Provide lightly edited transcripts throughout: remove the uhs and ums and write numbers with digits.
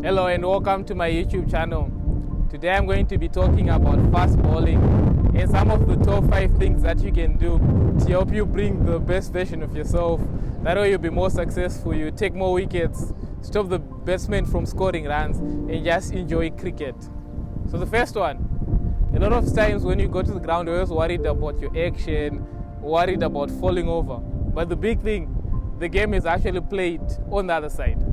Hello and welcome to my YouTube channel. Today I'm going to be talking about fast bowling and some of the top 5 things that you can do to help you bring the best version of yourself. That way you'll be more successful, you take more wickets, stop the batsmen from scoring runs and just enjoy cricket. So the first one, a lot of times when you go to the ground you're always worried about your action, worried about falling over. But the big thing, the game is actually played on the other side.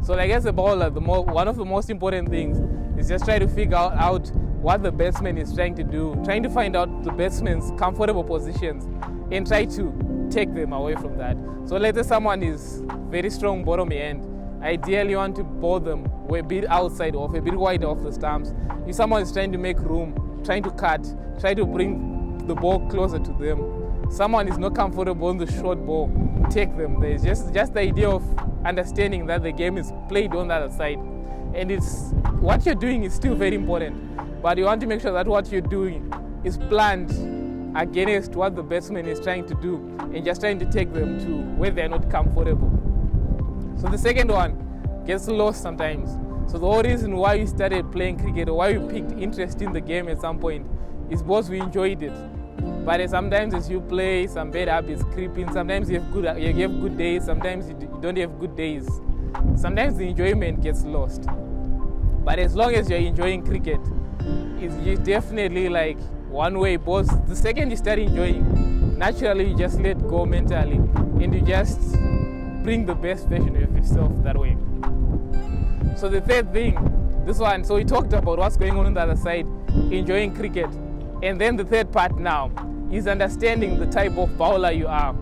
So like as a bowler, one of the most important things is just try to figure out what the batsman is trying to do, trying to find out the batsman's comfortable positions and try to take them away from that. So let's say someone is very strong bottom end, ideally you want to bowl them a bit outside of, a bit wide off the stumps. If someone is trying to make room, trying to cut, try to bring the ball closer to them. Someone is not comfortable on the short ball, take them there. It's just the idea of understanding that the game is played on the other side. And it's what you're doing is still very important, but you want to make sure that what you're doing is planned against what the batsman is trying to do and just trying to take them to where they're not comfortable. So the second one gets lost sometimes. So the whole reason why we started playing cricket or why we picked interest in the game at some point is because we enjoyed it. But sometimes as you play, some bad habits creep in. Sometimes you have good days, sometimes you don't have good days. Sometimes the enjoyment gets lost. But as long as you're enjoying cricket, it's definitely like one way. Because the second you start enjoying, naturally you just let go mentally and you just bring the best version of yourself that way. So the third thing, this one, so we talked about what's going on the other side, enjoying cricket. And then the third part now is understanding the type of bowler you are.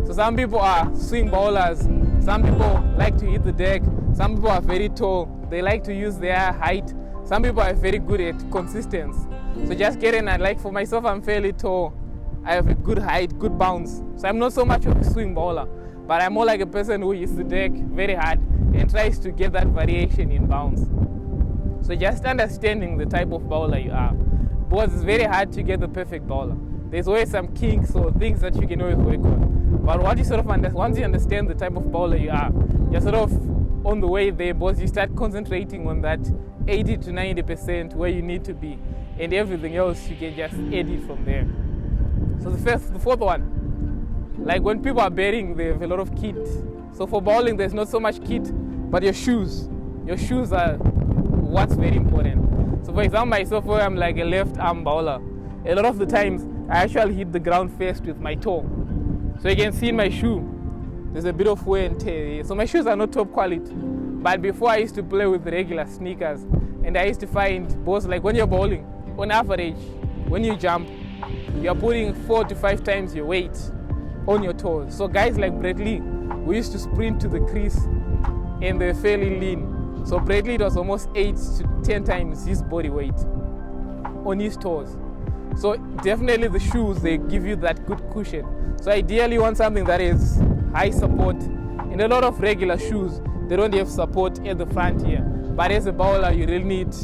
So some people are swing bowlers, some people like to hit the deck, some people are very tall, they like to use their height, some people are very good at consistency. So just get in, and like for myself, I'm fairly tall, I have a good height, good bounce. So I'm not so much of a swing bowler, but I'm more like a person who hits the deck very hard and tries to get that variation in bounce. So just understanding the type of bowler you are, because it's very hard to get the perfect bowler. There's always some kinks or things that you can always work on. But what you sort of once you understand the type of bowler you are, you're sort of on the way there, because you start concentrating on that 80 to 90% where you need to be, and everything else you can just edit from there. So the fourth one, like when people are batting, they have a lot of kit. So for bowling, there's not so much kit, but your shoes. Your shoes are what's very important. So for example, myself, where I'm like a left arm bowler, a lot of the times I actually hit the ground first with my toe. So you can see in my shoe, there's a bit of wear and tear. So my shoes are not top quality. But before I used to play with regular sneakers, and I used to find both, like when you're bowling, on average, when you jump, you're putting 4 to 5 times your weight on your toes. So guys like Brett Lee, we used to sprint to the crease and they're fairly lean. So Brett Lee was almost 8 to 10 times his body weight on his toes. So definitely the shoes, they give you that good cushion. So ideally you want something that is high support. In a lot of regular shoes, they don't have support at the front here. But as a bowler, you really need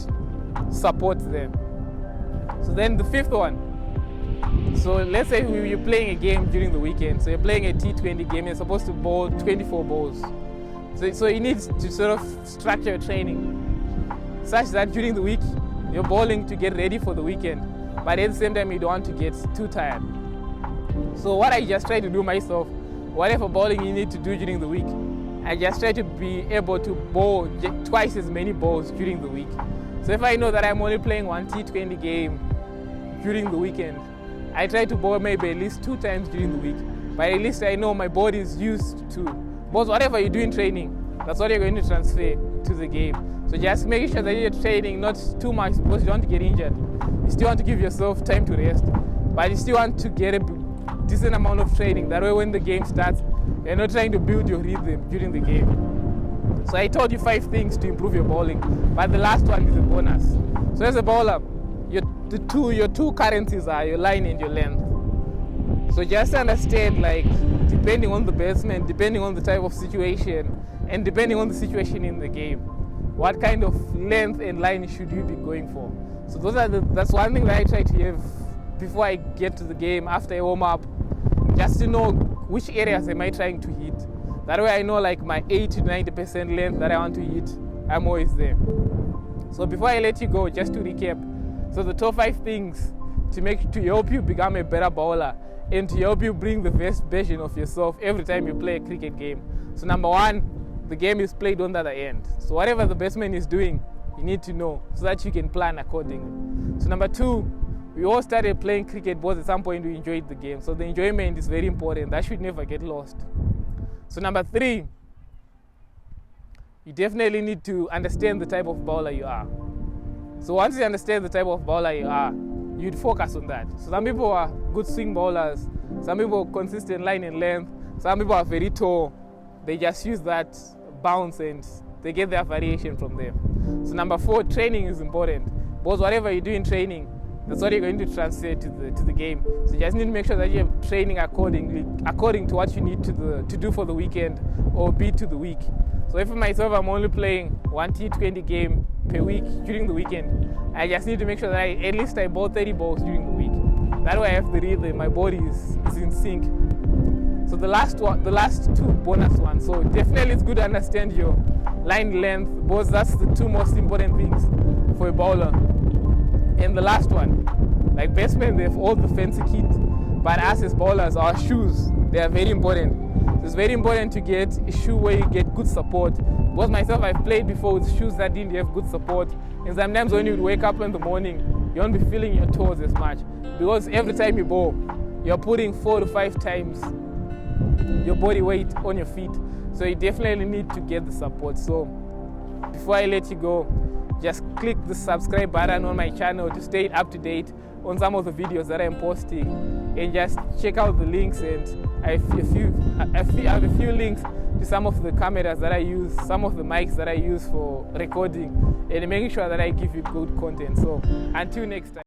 support there. So then the fifth one. So let's say you're playing a game during the weekend. So you're playing a T20 game, you're supposed to bowl 24 balls. So you need to sort of structure your training such that during the week, you're bowling to get ready for the weekend. But at the same time, you don't want to get too tired. So what I just try to do myself, whatever bowling you need to do during the week, I just try to be able to bowl twice as many balls during the week. So if I know that I'm only playing one T20 game during the weekend, I try to bowl maybe at least 2 times during the week. But at least I know my body is used to, because whatever you do in training, that's what you're going to transfer to the game. So just make sure that you're training not too much because you don't want to get injured. You still want to give yourself time to rest, but you still want to get a decent amount of training. That way when the game starts, you're not trying to build your rhythm during the game. So I told you 5 things to improve your bowling, but the last one is a bonus. So as a bowler, your two currencies are your line and your length. So just understand, like, depending on the batsman, depending on the type of situation, and depending on the situation in the game, what kind of length and line should you be going for? So that's one thing that I try to have before I get to the game, after I warm up, just to know which areas am I trying to hit. That way I know like my 80 to 90% length that I want to hit I'm always there. So before I let you go, just to recap, so the top 5 things to help you become a better bowler and to help you bring the best version of yourself every time you play a cricket game. So number 1, the game is played on the other end. So whatever the batsman is doing, you need to know so that you can plan accordingly. So number 2, we all started playing cricket because at some point we enjoyed the game. So the enjoyment is very important. That should never get lost. So number 3, you definitely need to understand the type of bowler you are. So once you understand the type of bowler you are, you'd focus on that. So some people are good swing bowlers, some people are consistent line and length, some people are very tall. They just use that bounce and they get their variation from there. So number 4, training is important. Because whatever you do in training, that's what you're going to transfer to the game. So you just need to make sure that you have training according to what you need to do for the weekend or beat to the week. So if myself, I'm only playing 1 T20 game per week during the weekend, I just need to make sure that at least I bowl 30 balls during the week. That way I have the rhythm, my body is in sync. So the last 2 bonus ones. So definitely it's good to understand your line length, because that's the 2 most important things for a bowler. And the last one, like batsmen, they have all the fancy kit, but us as bowlers, our shoes, they are very important. So it's very important to get a shoe where you get good support. Because myself, I've played before with shoes that didn't have good support, and sometimes when you wake up in the morning, you won't be feeling your toes as much, because every time you bowl, you're putting 4 to 5 times your body weight on your feet. So you definitely need to get the support. So before I let you go, just click the subscribe button on my channel to stay up to date on some of the videos that I'm posting, and just check out the links. And I have a few links to some of the cameras that I use, some of the mics that I use for recording, and making sure that I give you good content. So until next time.